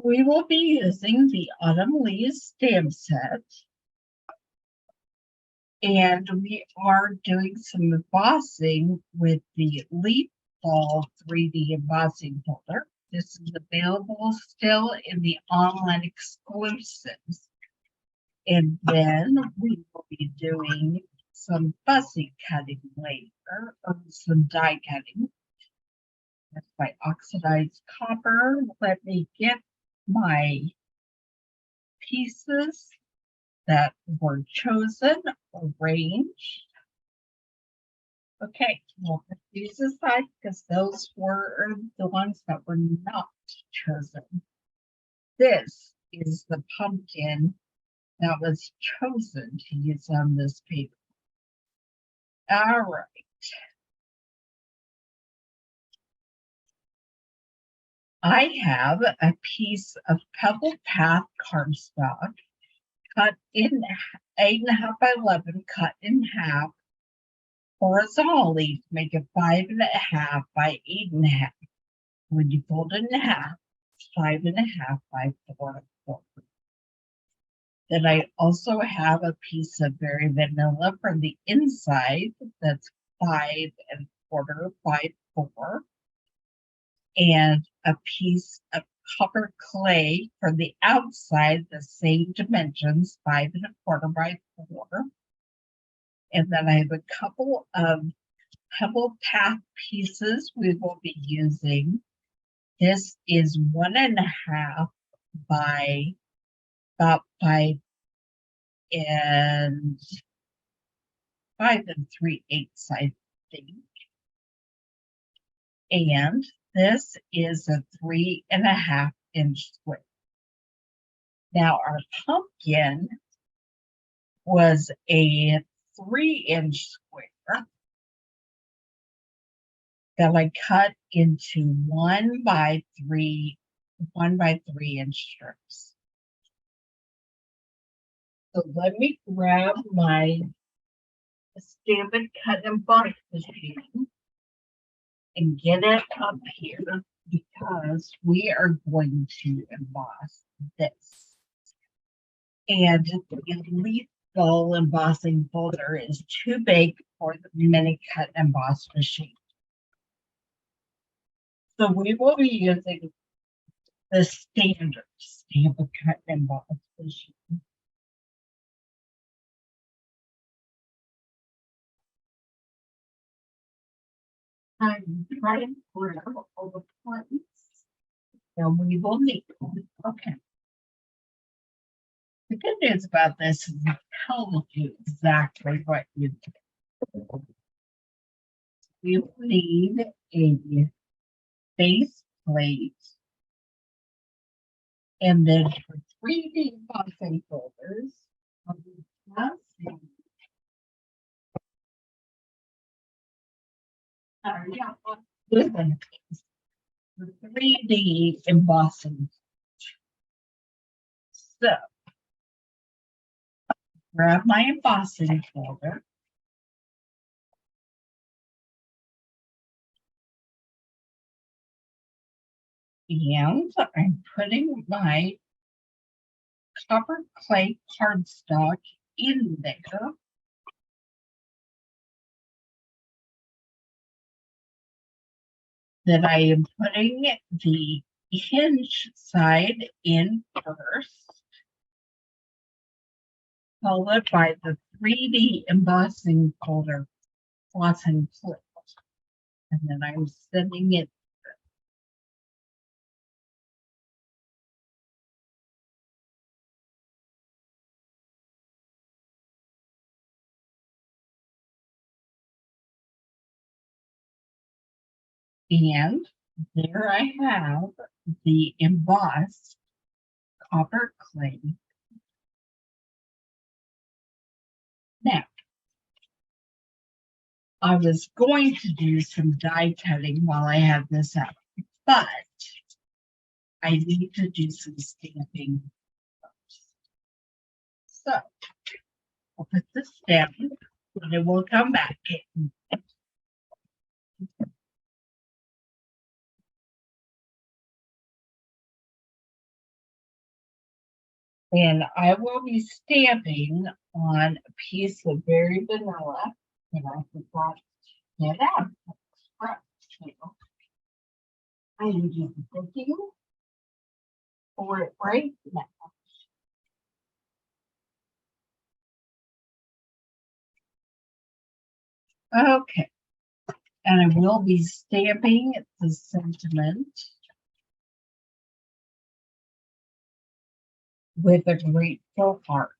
We will be using the Autumn Leaves stamp set. And we are doing some embossing with the Leaf Ball 3D embossing folder. This is available still in the online exclusives. And then we will be doing some fussy cutting later, or some die cutting. That's by oxidized copper. Let me get my pieces that were chosen, arranged. Okay, we'll put these aside because those were the ones that were not chosen. This is the pumpkin that was chosen to use on this paper. All right. I have a piece of Pebble Path cardstock cut in 8.5 by 11, cut in half horizontally to make it 5.5 by 8.5. When you fold it in half, it's 5.5 by 4.25. Then I also have a piece of Berry Vanilla from the inside that's 5.25 by 4, and a piece of copper clay from the outside, the same dimensions, 5.25 by 4. And then I have a couple of Pebble Path pieces we will be using. This is 1.5 by about 5 and 5 3/8, I think. And this is a 3.5 inch square. Now our pumpkin was a 3-inch square that I cut into 1 by 3 inch strips. So let me grab my Stampin' Cut and Emboss machine and get it up here because we are going to emboss this. And the Leaf Ball embossing folder is too big for the mini cut and emboss machine. So we will be using the standard Stampin' Cut and Emboss machine. I'm trying to grab all the plates that we will need. Okay. The good news about this is it tells you exactly what you do. We will need a base plate, and then for 3D embossing folders, the 3D embossing. So grab my embossing folder. And I'm putting my copper clay cardstock in there. Then I am putting the hinge side in first, followed by the 3D embossing folder flossing plate. And then I'm sending it. And there I have the embossed copper clay. Now, I was going to do some die cutting while I have this out, but I need to do some stamping first. So I'll put the stamp and it will come back. And I will be stamping on a piece of berry vanilla that I forgot to get out. I am just looking for it right now. Okay, and I will be stamping the sentiment with a grateful heart.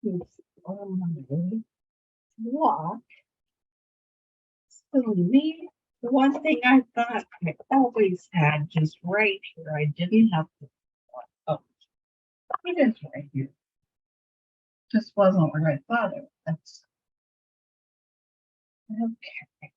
It's on my walk. So me, the one thing I thought I always had just right here, I didn't have to. Oh, it is right here. Just wasn't where I thought it was. Okay.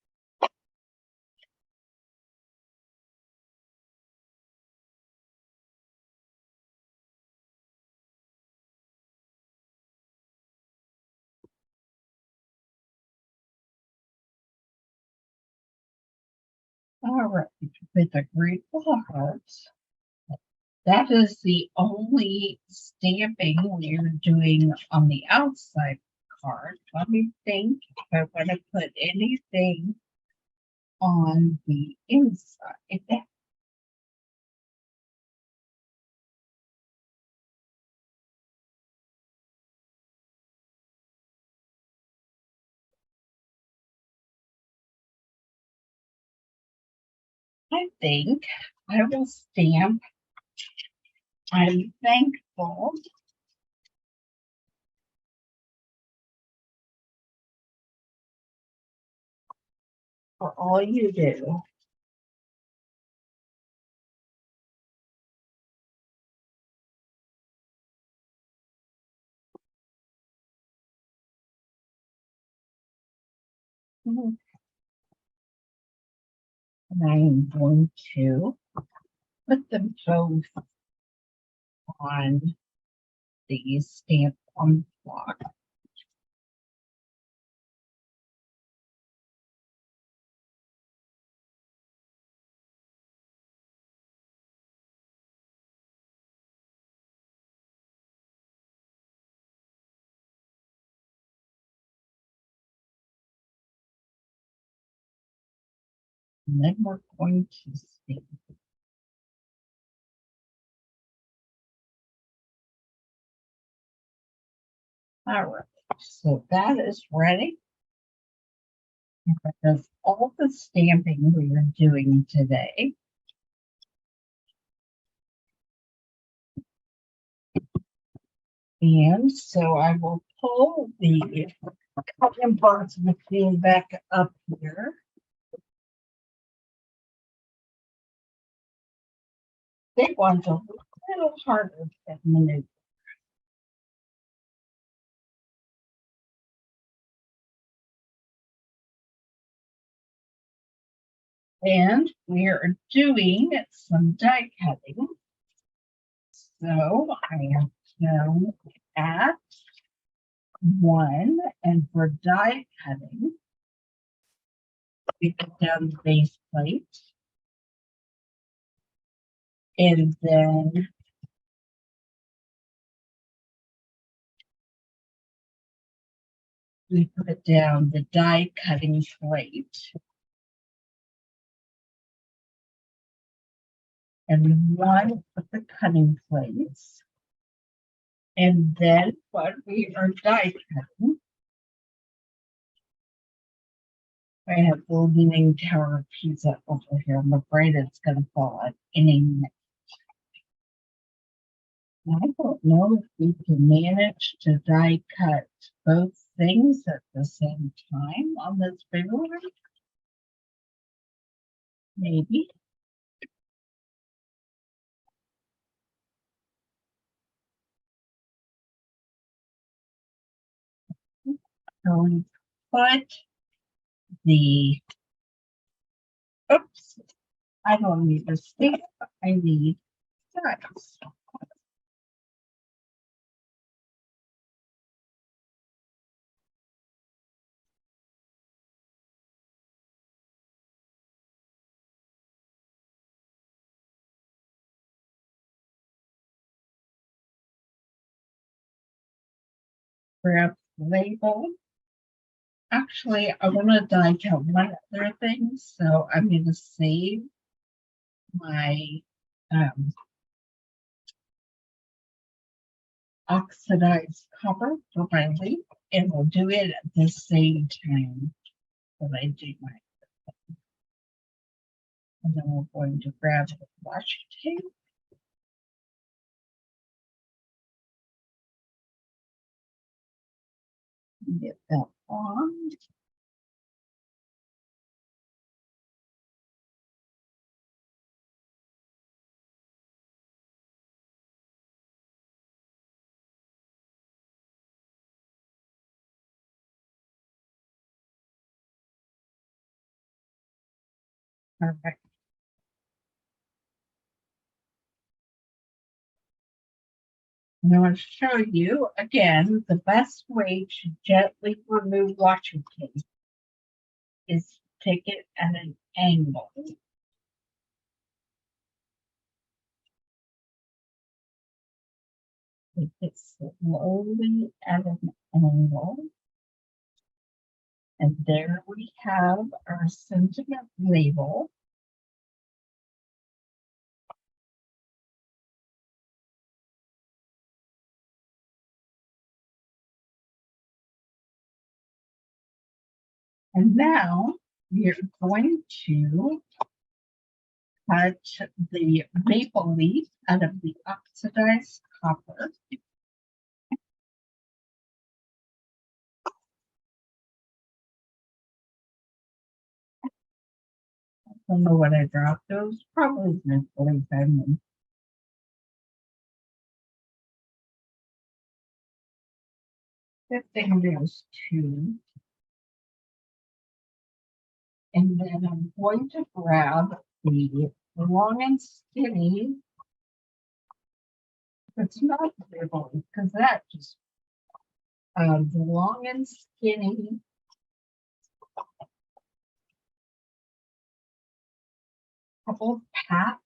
All right, with a grateful heart. That is the only stamping we're doing on the outside card. Let me think if I want to put anything on the inside. I think I will stamp. I'm thankful for all you do. And I'm going to put them both on the stamp on the block. And then we're going to stamp. All right, so that is ready. That's all the stamping we are doing today. And so I will pull the cotton box machine back up here. They want a little harder to maneuver. And we are doing some die cutting. So I am going at one, and for die cutting, we put down the base plate, and then we put down the die cutting plate, and one of the cutting plates. And then what we are die cutting, I have the Leaning Tower of Pisa over here. I'm afraid it's going to fall at any minute. I don't know if we can manage to die cut both things at the same time on this big one. Maybe. Going to put the, oops, I don't need a stamp, I need dies. grab the label. Actually, I want to die to one other thing, so I'm going to save my oxidized copper for my leaf, and we'll do it at the same time that I do my. And then we're going to grab the washi tape. Get that on. Perfect. I'm going to show you again the best way to gently remove washi tape is take it at an angle. Take it slowly at an angle. And there we have our sentiment label. And now we're going to cut the maple leaf out of the oxidized copper. I don't know what I dropped. Those probably maple leaf. The fingers too. And then I'm going to grab the long and skinny. It's not maple because that just the long and skinny couple pat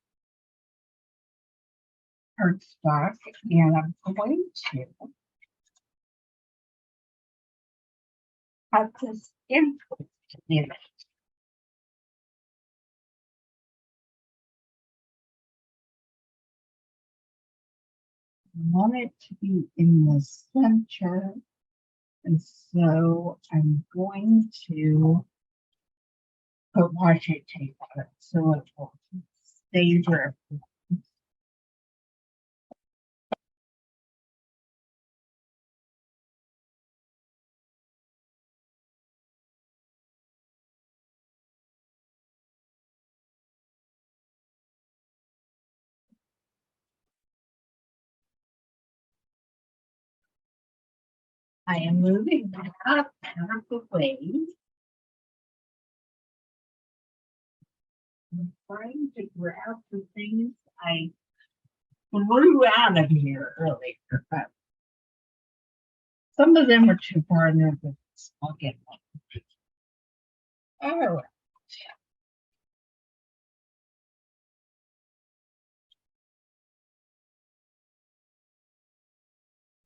cardstock, and I'm going to cut this input in it. I want it to be in the center, and so I'm going to put washi tape on it so it will stay there. I am moving that out of the way. I'm trying to grab the things I blew out of here earlier, but some of them are too far in there, but I'll get one. All right.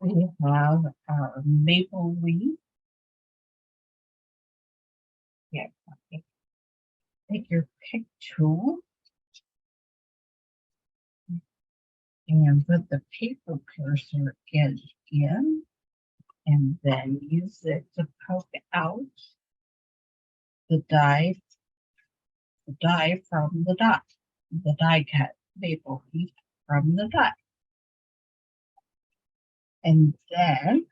We have our maple leaf. Yeah, take your pick tool and put the paper piercer edge in, and then use it to poke out the die from the die cut maple leaf from the die. And then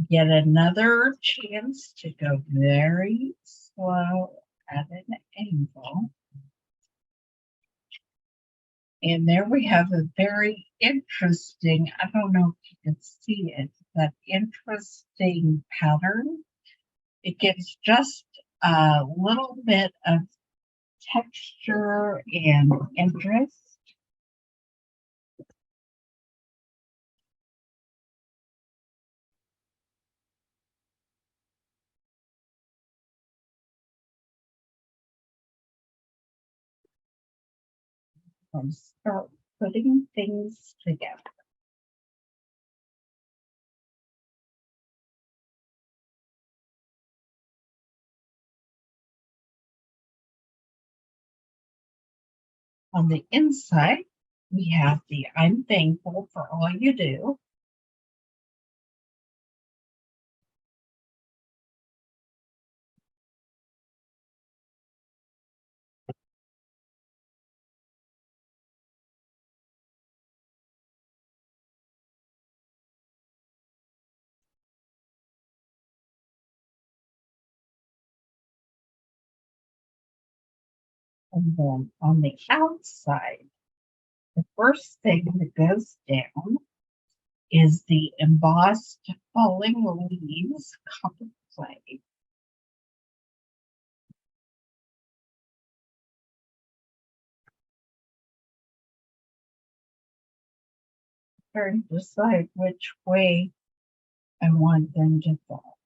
get another chance to go very slow at an angle. And there we have a very interesting, I don't know if you can see it, that interesting pattern. It gives just a little bit of texture and interest. And start putting things together. On the inside, we have the I'm thankful for all you do. And then on the outside, the first thing that goes down is the embossed falling leaves copper plate. Trying to decide which way I want them to fall.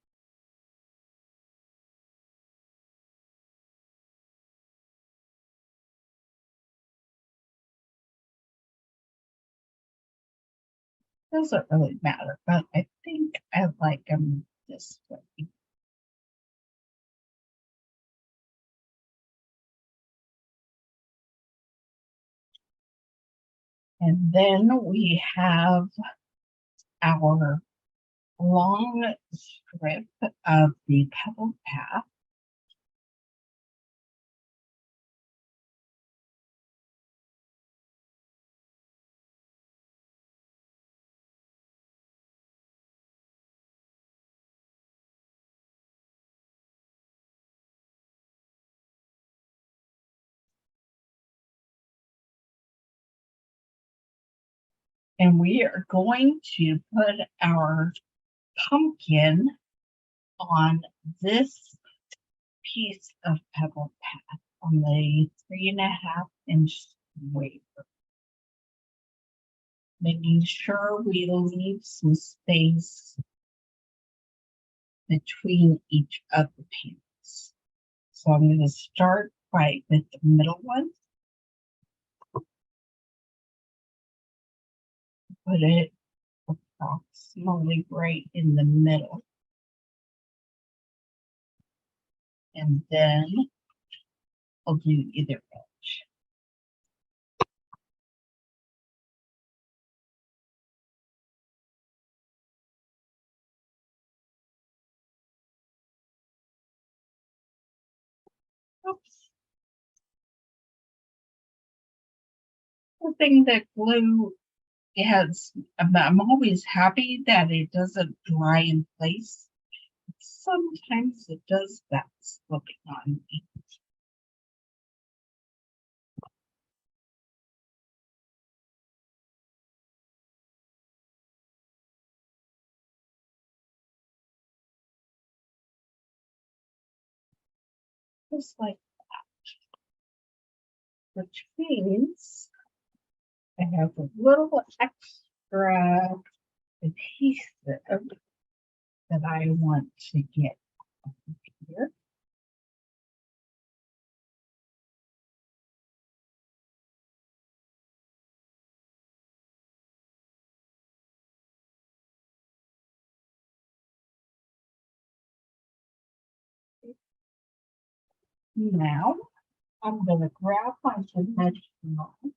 Doesn't really matter, but I think I like them this way. And then we have our long strip of the pebble path. And we are going to put our pumpkin on this piece of pebble path on the 3.5-inch wafer, making sure we leave some space between each of the pieces. So I'm going to start right with the middle one. Put it approximately right in the middle. And then I'll do either edge. Oops. The thing that glue has, I'm always happy that it doesn't dry in place. Sometimes it does that slipping on me. Just like that. Which means I have a little extra adhesive that I want to get here. Now I'm going to grab my dimensionals.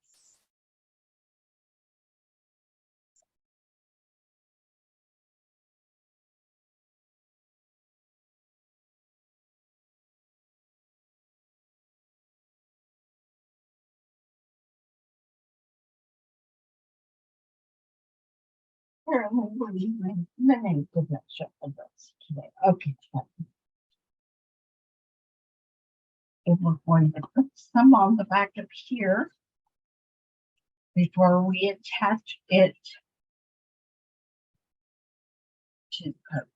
Apparently, we're using many dimensionals today. Okay, and we're going to put some on the back of here before we attach it to the coat.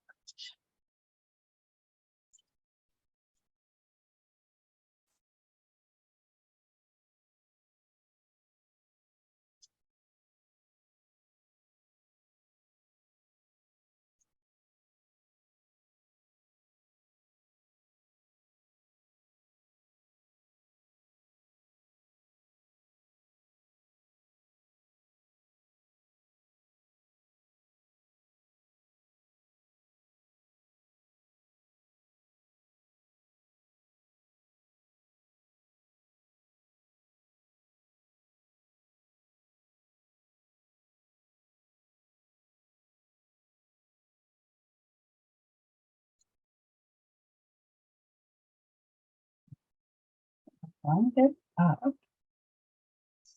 lined it up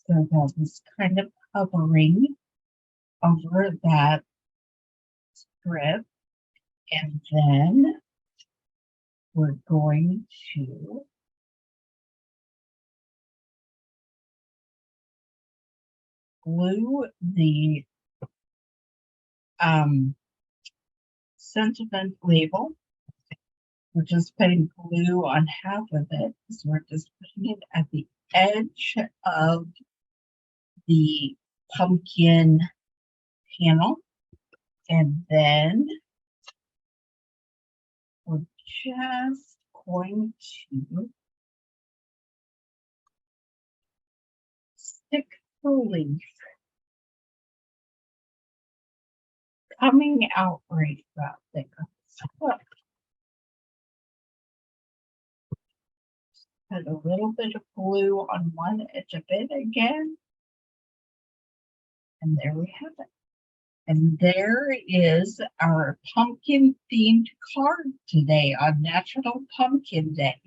so that it's kind of hovering over that strip, and then we're going to glue the sentiment label. We're just putting glue on half of it, so we're just putting it at the edge of the pumpkin panel, and then we're just going to stick the leaf coming out right about there. So, put a little bit of glue on one edge of it again, and there we have it. And there is our pumpkin themed card today on National Pumpkin Day.